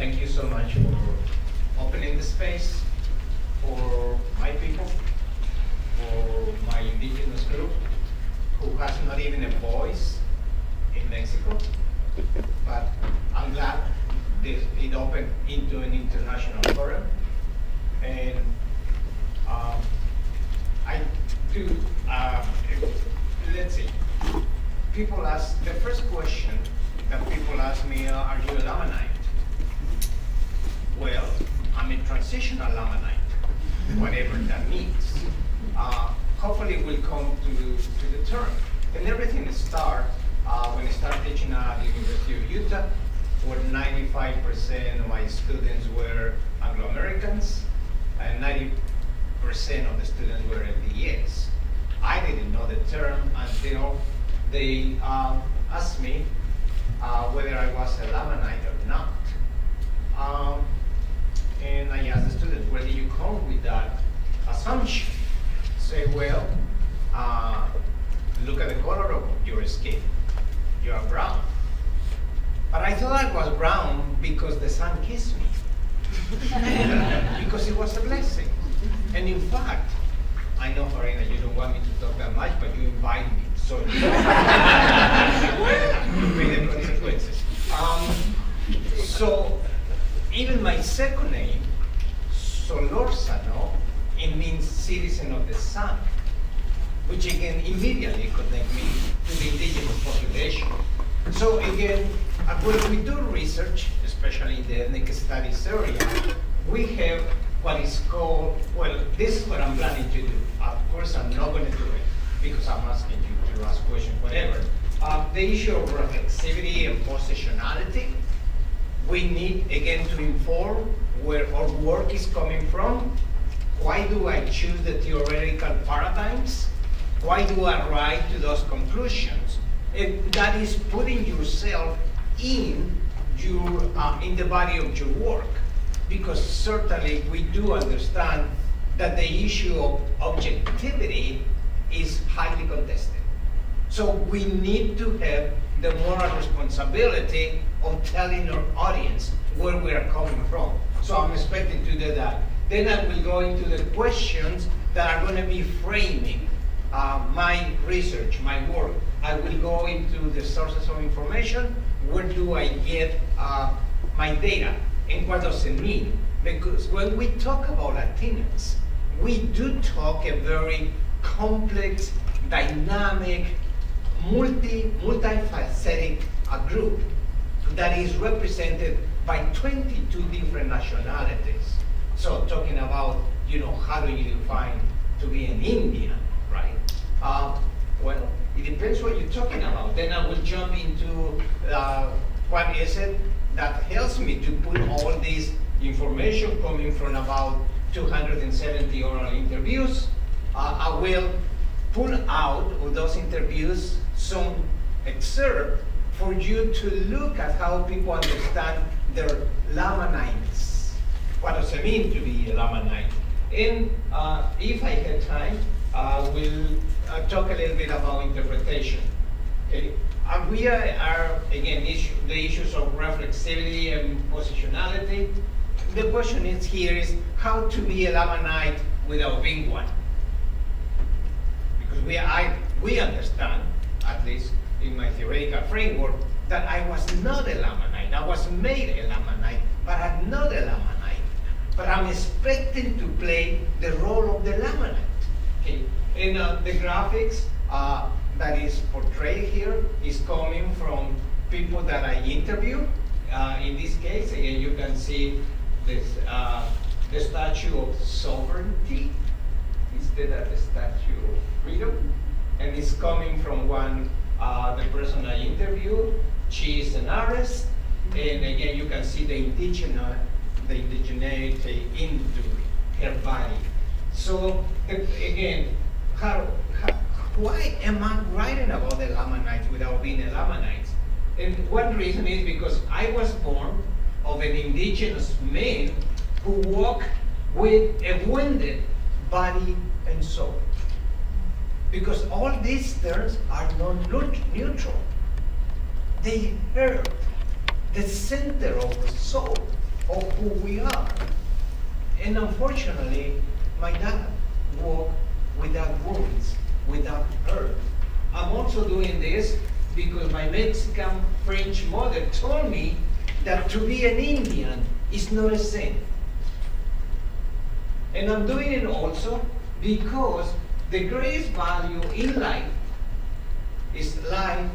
Thank you so much for opening the space for my people, for my indigenous group, who has not even a voice in Mexico. But I'm glad it opened into an international forum. And I do, let's see, people ask, the first question that people ask me, are you a Lamanite? Well, I'm a transitional Lamanite, whatever that means. Hopefully we'll come to the term. And everything started when I started teaching at the University of Utah, where 95% of my students were Anglo-Americans, and 90% of the students were LDS. I didn't know the term until they asked me whether I was a Lamanite or not. And I asked the students, where did you come with that assumption? Say, well, look at the color of your skin. You are brown. But I thought I was brown because the sun kissed me. Because it was a blessing. And in fact, I know, Farina, you don't want me to talk that much, but you invite me, so you pay the consequences. So even my second name, Solórzano, it means citizen of the sun, which again immediately connect me to the indigenous population. So again, when we do research, especially in the ethnic studies area, we have what is called, well, this is what I'm planning to do. Of course, I'm not going to do it because I'm asking you to ask questions, whatever. The issue of reflexivity and positionality, we need, again, to inform where our work is coming from. Why do I choose the theoretical paradigms? Why do I arrive to those conclusions? And that is putting yourself in the body of your work. Because certainly we do understand that the issue of objectivity is highly contested. So we need to have the moral responsibility of telling our audience where we are coming from. So I'm expecting to do that. Then I will go into the questions that are going to be framing my research, my work. I will go into the sources of information. Where do I get my data? And what does it mean? Because when we talk about Latinas, we do talk a very complex, dynamic, multifaceted group that is represented by 22 different nationalities. So talking about, how do you define to be an Indian, right? Well, it depends what you're talking about. Then I will jump into what is it that helps me to put all this information coming from about 270 oral interviews. I will pull out of those interviews some excerpt for you to look at how people understand their Lamanites. What does it mean to be a Lamanite? And if I have time, I will talk a little bit about interpretation. Okay? We are, again, the issues of reflexivity and positionality. The question is how to be a Lamanite without being one. Because we understand, at least in my theoretical framework, that I was not a Lamanite. I was made a Lamanite, but I'm not a Lamanite. But I'm expecting to play the role of the Lamanite. Okay? And the graphics that is portrayed here is coming from people that I interview. In this case, again, you can see this, the statue of sovereignty instead of the statue of freedom. And it's coming from the person I interviewed. She is an artist. And again, you can see the indigeneity into her body. So again, why am I writing about the Lamanites without being a Lamanite? And one reason is because I was born of an indigenous man who walked with a wounded body and soul. Because all these terms are non-neutral. They hurt the center of the soul. of who we are. And unfortunately, my dad walked without wounds, without hurt. I'm also doing this because my Mexican French mother told me that to be an Indian is not a sin. And I'm doing it also because the greatest value in life is life,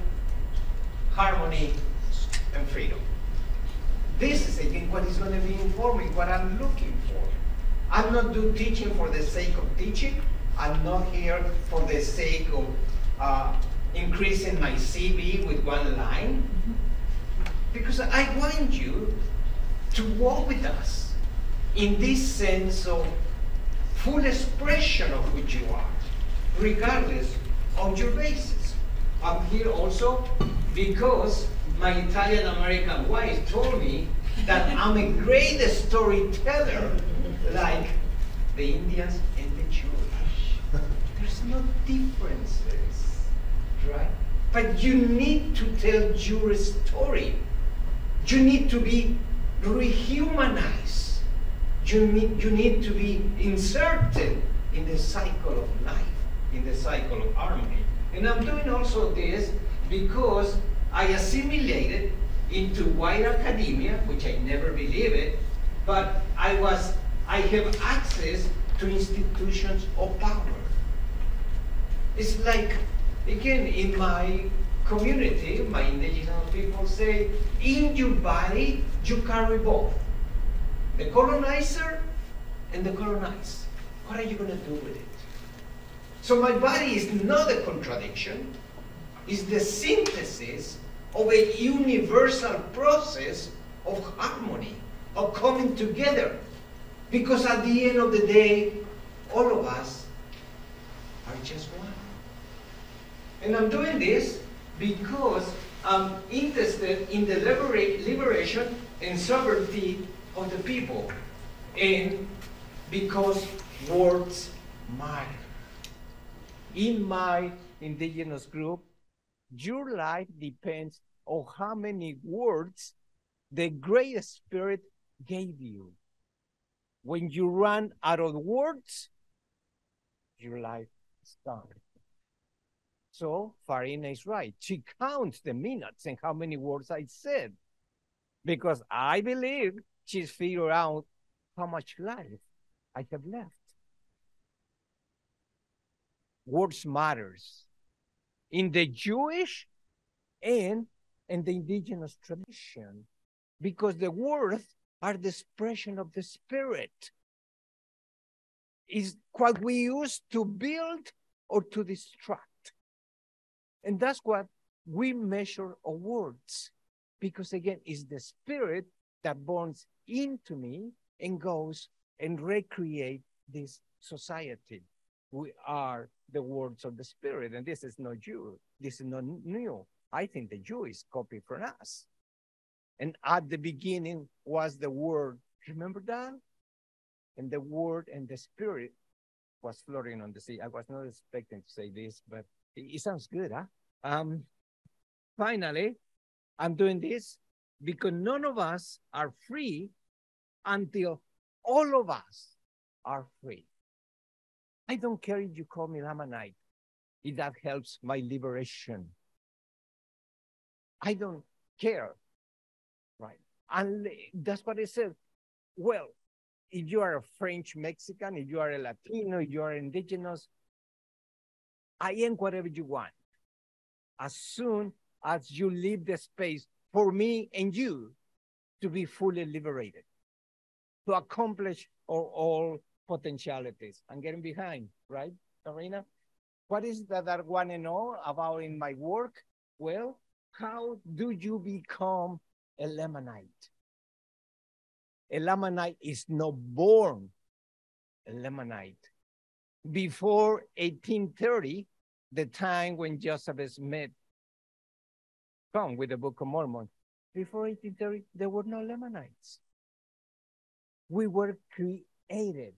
harmony, and freedom. This is again what is going to be informing what I'm looking for. I'm not doing teaching for the sake of teaching. I'm not here for the sake of increasing my CV with one line. Because I want you to walk with us in this sense of full expression of who you are, regardless of your basis. I'm here also because my Italian-American wife told me that I'm a great storyteller, like the Indians and the Jewish. There's no differences, right? But you need to tell your story. You need to be rehumanized. You need to be inserted in the cycle of life, in the cycle of harmony. And I'm doing also this because I assimilated into white academia, which I never believed it, but I have access to institutions of power. It's like, again, in my community, my indigenous people say, in your body, you carry both. The colonizer and the colonized. What are you going to do with it? So my body is not a contradiction. It's the synthesis of a universal process of harmony, of coming together. Because at the end of the day, all of us are just one. And I'm doing this because I'm interested in the liberation and sovereignty of the people, and because words matter. In my indigenous group, your life depends on how many words the Great Spirit gave you. When you run out of words, your life is done. So Farina is right. She counts the minutes and how many words I said, because I believe she's figured out how much life I have left. Words matters in the Jewish and in the indigenous tradition, because the words are the expression of the Spirit. Is what we use to build or to destruct. And that's what we measure our words, because again, it's the Spirit that burns into me and goes and recreate this society. We are the words of the Spirit, and this is not Jew. This is not new. I think the Jew is copied from us. And at the beginning was the Word. Remember that? And the Word and the Spirit was floating on the sea. I was not expecting to say this, but it sounds good, huh? Finally, I'm doing this because none of us are free until all of us are free. I don't care if you call me Lamanite, if that helps my liberation. I don't care, right? And that's what I said. Well, if you are a French Mexican, if you are a Latino, if you are indigenous, I am whatever you want. As soon as you leave the space for me and you to be fully liberated, to accomplish all potentialities. I'm getting behind, right, Karina? What is that I want to know about in my work? Well, how do you become a Lamanite? A Lamanite is not born a Lamanite. Before 1830, the time when Joseph Smith come with the Book of Mormon, before 1830, there were no Lamanites. We were created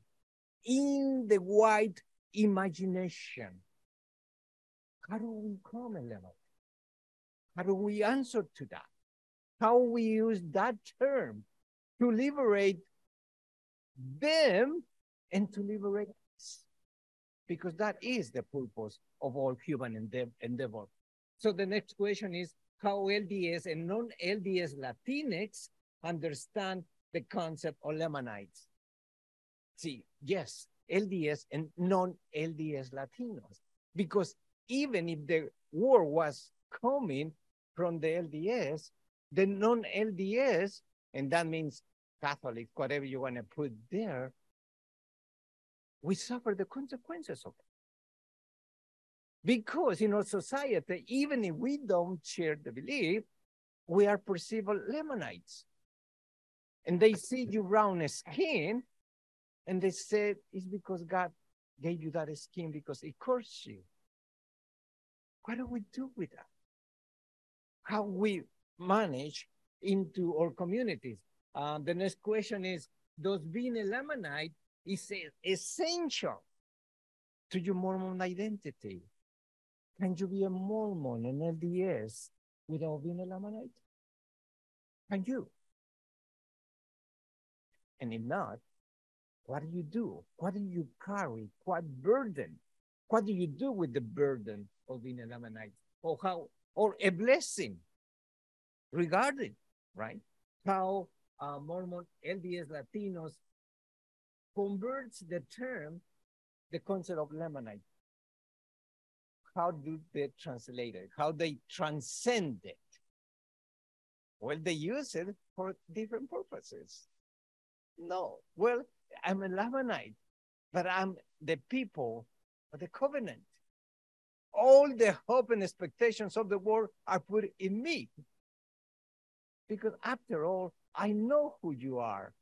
in the white imagination. How do we become a Lamanite? How do we answer to that? How we use that term to liberate them and to liberate us, because that is the purpose of all human endeavor. So the next question is how LDS and non-LDS Latinx understand the concept of Lamanites. See, yes, LDS and non-LDS Latinos, because even if the word was coming from the LDS, the non-LDS, and that means Catholic, whatever you want to put there, we suffer the consequences of it. Because in our society, even if we don't share the belief, we are perceived as Lamanites. And they see you brown skin, and they say it's because God gave you that skin because it cursed you. What do we do with that? How we manage into our communities? The next question is, does being a Lamanite is essential to your Mormon identity? Can you be a Mormon, an LDS, without being a Lamanite? Can you? And if not, what do you do? What do you carry? What burden? What do you do with the burden of being a Lamanite? Or a blessing regarding, right? How Mormon LDS Latinos converts the term, the concept of Lamanite. How do they translate it? How they transcend it? Well, they use it for different purposes. No, well, I'm a Lamanite, but I'm the people of the covenant. All the hope and expectations of the world are put in me. Because after all, I know who you are.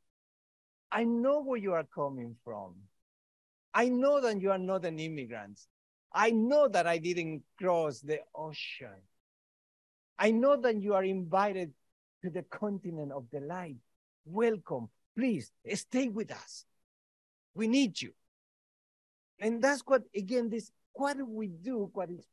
I know where you are coming from. I know that you are not an immigrant. I know that I didn't cross the ocean. I know that you are invited to the continent of the light. Welcome. Please stay with us. We need you. And that's what, again, what do we do, what is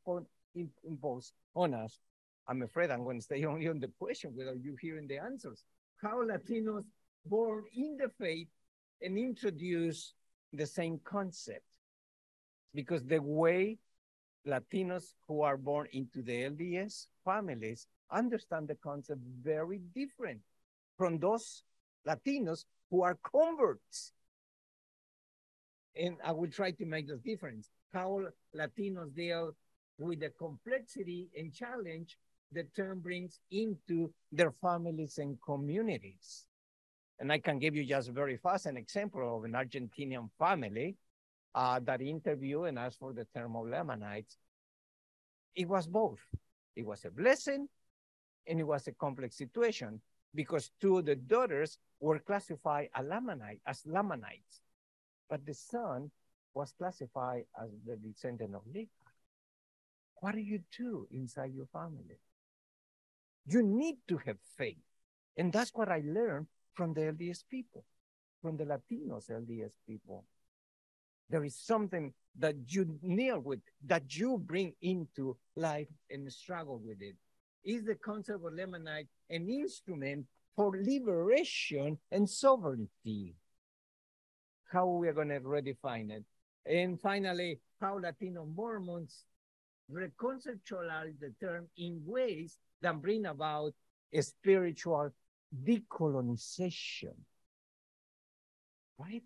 imposed on us? I'm afraid I'm going to stay only on the question without you hearing the answers. How Latinos born in the faith and introduce the same concept. Because the way Latinos who are born into the LDS families understand the concept very different from those Latinos who are converts. And I will try to make the difference. How Latinos deal with the complexity and challenge the term brings into their families and communities. And I can give you just very fast an example of an Argentinian family that interviewed and asked for the term of Lamanites. It was both. It was a blessing and it was a complex situation because two of the daughters were classified as Lamanites, but the son was classified as the descendant of Levi. What do you do inside your family? You need to have faith. And that's what I learned from the LDS people, from the Latinos LDS people. There is something that you deal with, that you bring into life and struggle with it. Is the concept of Lamanite an instrument for liberation and sovereignty? How we are going to redefine it? And finally, how Latino Mormons reconceptualize the term in ways that bring about a spiritual decolonization, right?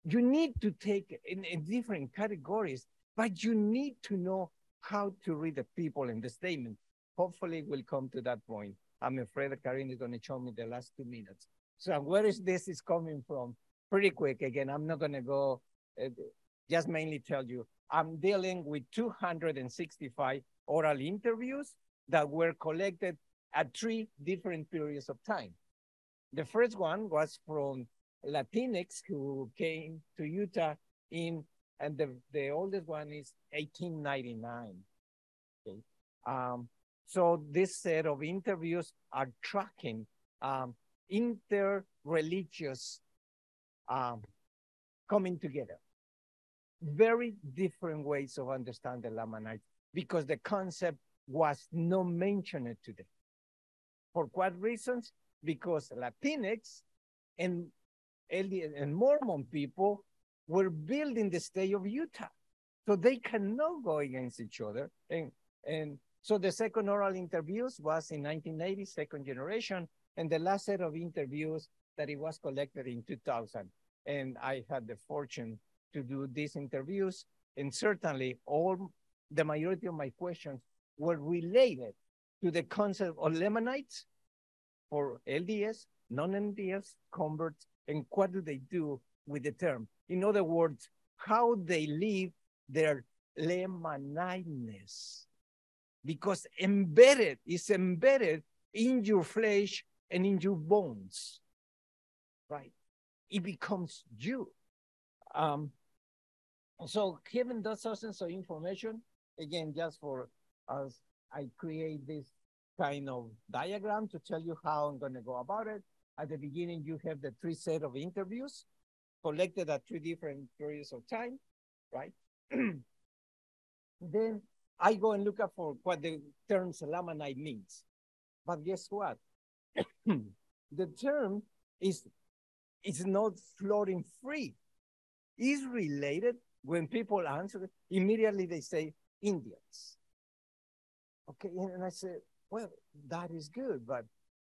You need to take in different categories, but you need to know how to read the people in the statement. Hopefully we'll come to that point. I'm afraid that Karin is going to show me the last 2 minutes. So where is this coming from? Pretty quick, again, I'm not going to go, just mainly tell you, I'm dealing with 265 oral interviews that were collected at 3 different periods of time. The first one was from Latinx who came to Utah and the oldest one is 1899. Okay. So this set of interviews are tracking interreligious coming together. Very different ways of understanding the Lamanites because the concept was not mentioned today. For what reasons? because Latinx and and Mormon people were building the state of Utah. So they cannot go against each other. And so the second oral interviews was in 1980, second generation, and the last set of interviews that it was collected in 2000. And I had the fortune to do these interviews, and certainly the majority of my questions were related to the concept of Lamanites for LDS, non-LDS, converts, and what do they do with the term? In other words, how they live their Lamaniteness. Because it's embedded in your flesh and in your bones, right? It becomes you. So given those sources of information, again, just for us, I create this kind of diagram to tell you how I'm going to go about it. At the beginning, you have the 3 sets of interviews collected at 3 different periods of time, right? Then I go and look up for what the term Lamanite means. But guess what? The term is not floating free. It's related. When people answer, immediately they say Indians. Okay, and I say, well, that is good, but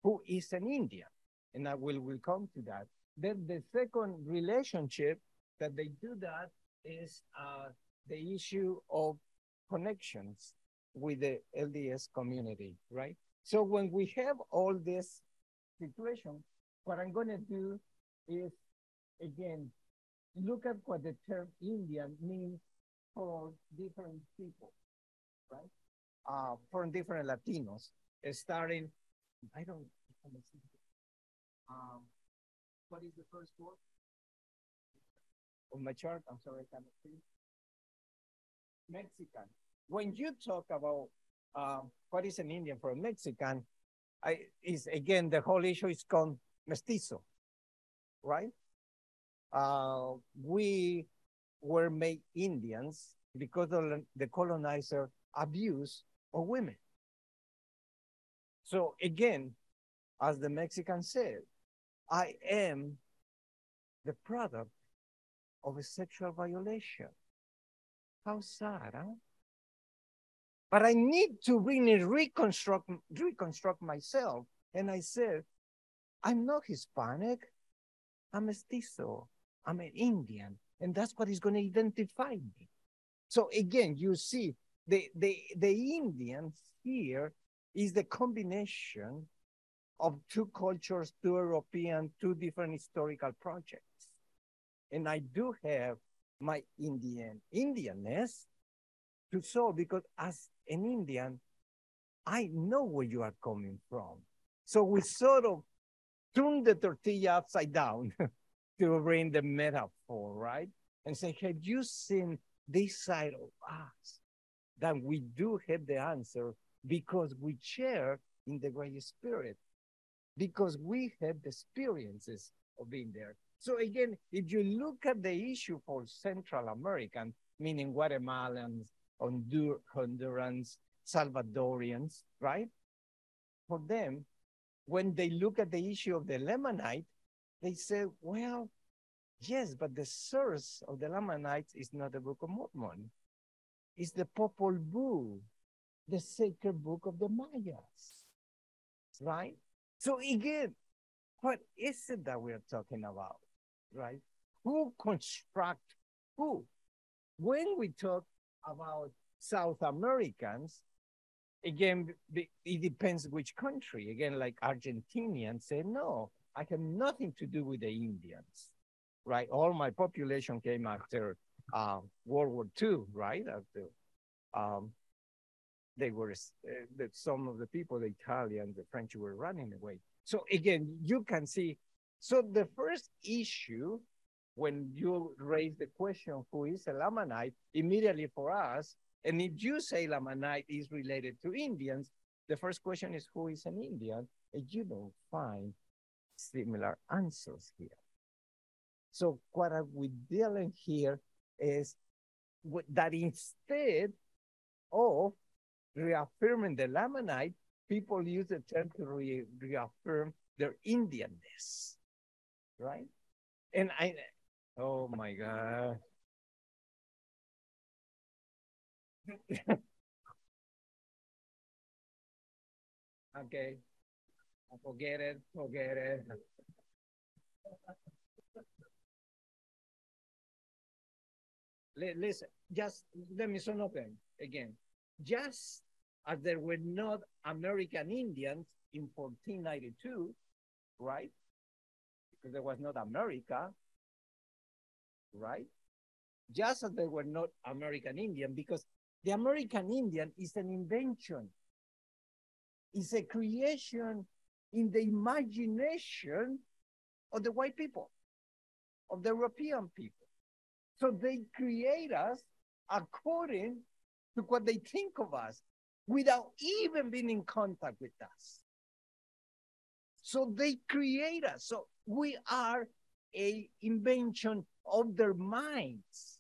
who is an Indian? And I will come to that. Then the second relationship that they do that is the issue of connections with the LDS community, right? So when we have all this situation, what I'm going to do is, again, look at what the term Indian means for different people, right? From different Latinos, starting, I don't, what is the first word? On my chart, I'm sorry, I cannot see. Mexican. When you talk about what is an Indian for a Mexican, is again, the whole issue is called mestizo, right? We were made Indians because of the colonizer abuse of women. So again, as the Mexican said, I am the product of a sexual violation. How sad, huh? But I need to really reconstruct myself. And I said, I'm not Hispanic. I'm mestizo. I'm an Indian. And that's what is going to identify me. So again, you see, the Indians here is the combination of 2 cultures, 2 European, 2 different historical projects. And I do have my Indianness to solve, because as an Indian, I know where you are coming from. So we sort of turn the tortilla upside down to bring the metaphor, right? And say, have you seen this side of us? That we do have the answer because we share in the Great Spirit, because we have the experiences of being there. So again, if you look at the issue for Central American, meaning Guatemalans, Hondurans, Salvadorians, right? For them, when they look at the issue of the Lamanite, they say, well, yes, but the source of the Lamanites is not the Book of Mormon. It's the Popol Vuh, the sacred book of the Mayas, right? So again, what is it that we're talking about, right? Who construct who? When we talk about South Americans, again, it depends which country. Again, like Argentinians say, no, I have nothing to do with the Indians, right? All my population came after World War II, right? After they were, some of the people, the Italians, the French were running away. So again, you can see, so the first issue, when you raise the question, who is a Lamanite, immediately for us, and if you say Lamanite is related to Indians, the first question is, who is an Indian? And you don't find similar answers here. So what we're dealing here is that instead of reaffirming the Lamanite, people use the term to reaffirm their Indianness, right? And oh my God. Okay, forget it, forget it. Listen, just let me sum up again. Just as there were not American Indians in 1492, right? Because there was not America, right? Just as there were not American Indian, because the American Indian is an invention. It's a creation in the imagination of the white people, of the European people. So they create us according to what they think of us without even being in contact with us. So they create us. So we are an invention of their minds,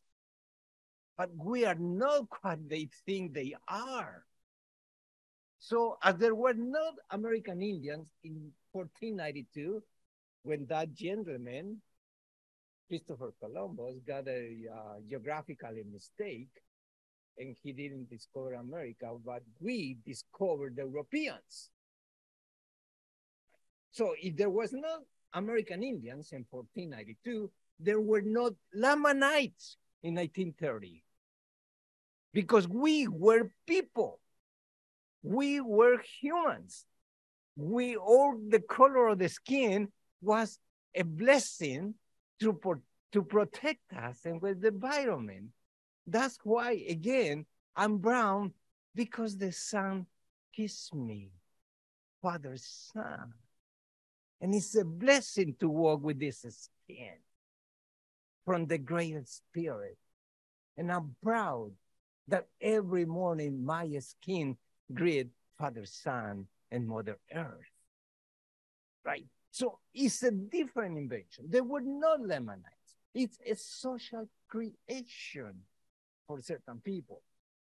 but we are not what they think they are. So as there were not American Indians in 1492, when that gentleman, Christopher Columbus, got a geographical mistake, and he didn't discover America, but we discovered the Europeans. So if there was not American Indians in 1492, there were not Lamanites in 1930. Because we were people. We were humans. All the color of the skin was a blessing to protect us and with the environment. That's why, again, I'm brown, because the sun kissed me, Father's son. And it's a blessing to walk with this skin from the Great Spirit. And I'm proud that every morning my skin greet Father, Son, and Mother Earth. Right? So it's a different invention. They were not Lamanites. It's a social creation for certain people.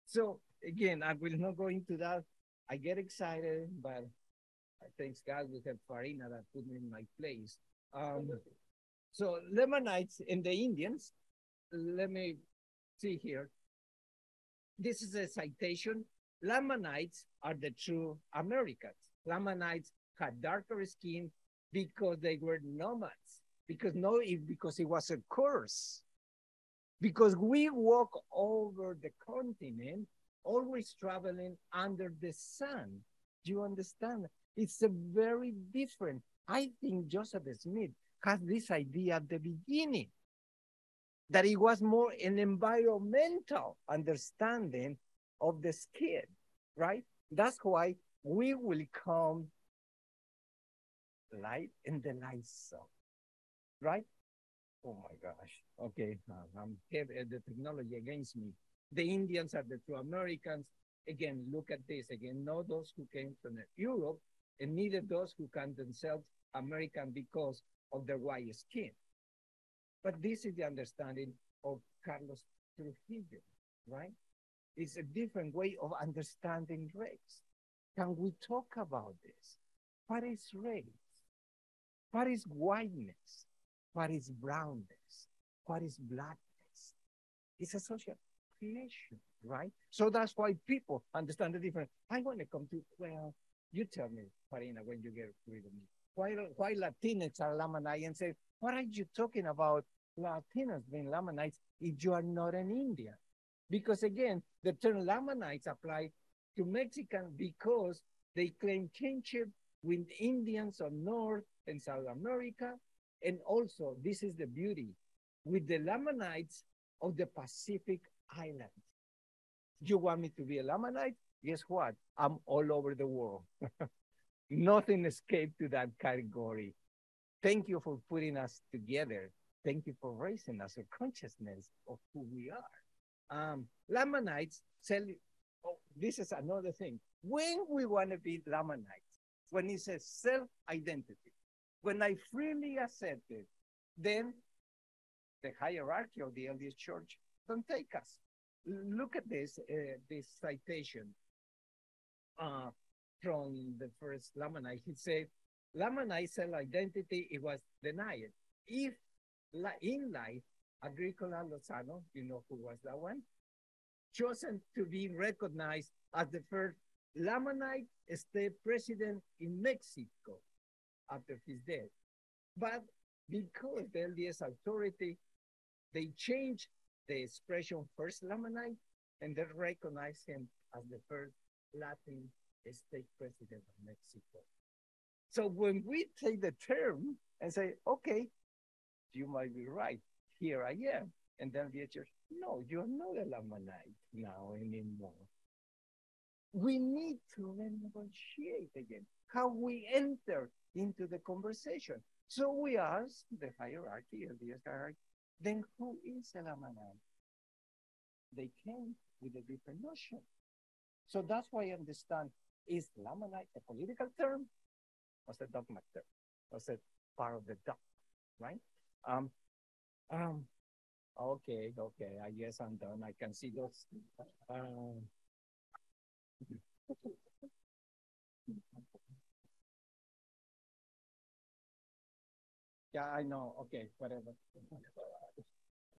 So again, I will not go into that. I get excited, but thanks God we have Farina that put me in my place. So Lamanites and the Indians, let me see here. This is a citation. Lamanites are the true Americans. Lamanites had darker skin because they were nomads. Because it was a curse. Because we walk over the continent, always traveling under the sun. Do you understand? It's a very different. I think Joseph Smith has this idea at the beginning, that it was more an environmental understanding of the skin, right? That's why we will come light in the light zone, right? Oh my gosh. Okay, I'm having the technology against me. The Indians are the true Americans. Again, look at this. Again, not those who came from Europe, and neither those who can themselves American because of their white skin. But this is the understanding of Carlos Trujillo, right? It's a different way of understanding race. Can we talk about this? What is race? What is whiteness? What is brownness? What is blackness? It's a social creation, right? So that's why people understand the difference. I want to come to, well, you tell me, Farina, when you get rid of me. Why Latinx are Lamanite and say, what are you talking about Latinas being Lamanites if you are not an Indian? Because again, the term Lamanites apply to Mexican because they claim kinship with Indians of North and South America. And also, this is the beauty, with the Lamanites of the Pacific Islands. You want me to be a Lamanite? Guess what? I'm all over the world. Nothing escaped to that category. Thank you for putting us together. Thank you for raising us a consciousness of who we are. Lamanites, this is another thing. When we want to be Lamanites, when it says self-identity, when I freely accept it, then the hierarchy of the LDS Church don't take us. Look at this citation from the first Lamanite. He said, Lamanite self-identity, it was denied. If in life, Agricola Lozano, you know who was that one? Chosen to be recognized as the first Lamanite state president in Mexico after his death. But because the LDS authority, they changed the expression first Lamanite and they recognized him as the first Latin state president of Mexico. So when we take the term and say, okay, you might be right, here I am. And then the church, no, you're not a Lamanite now anymore. We need to renegotiate again how we enter into the conversation. So we ask the hierarchy, the hierarchy, then who is a Lamanite? They came with a different notion. So that's why I understand, is Lamanite a political term or a dogmatic term? Was it part of the dogma, right? Okay, I guess I'm done. I can see those. Yeah, I know. Okay, whatever.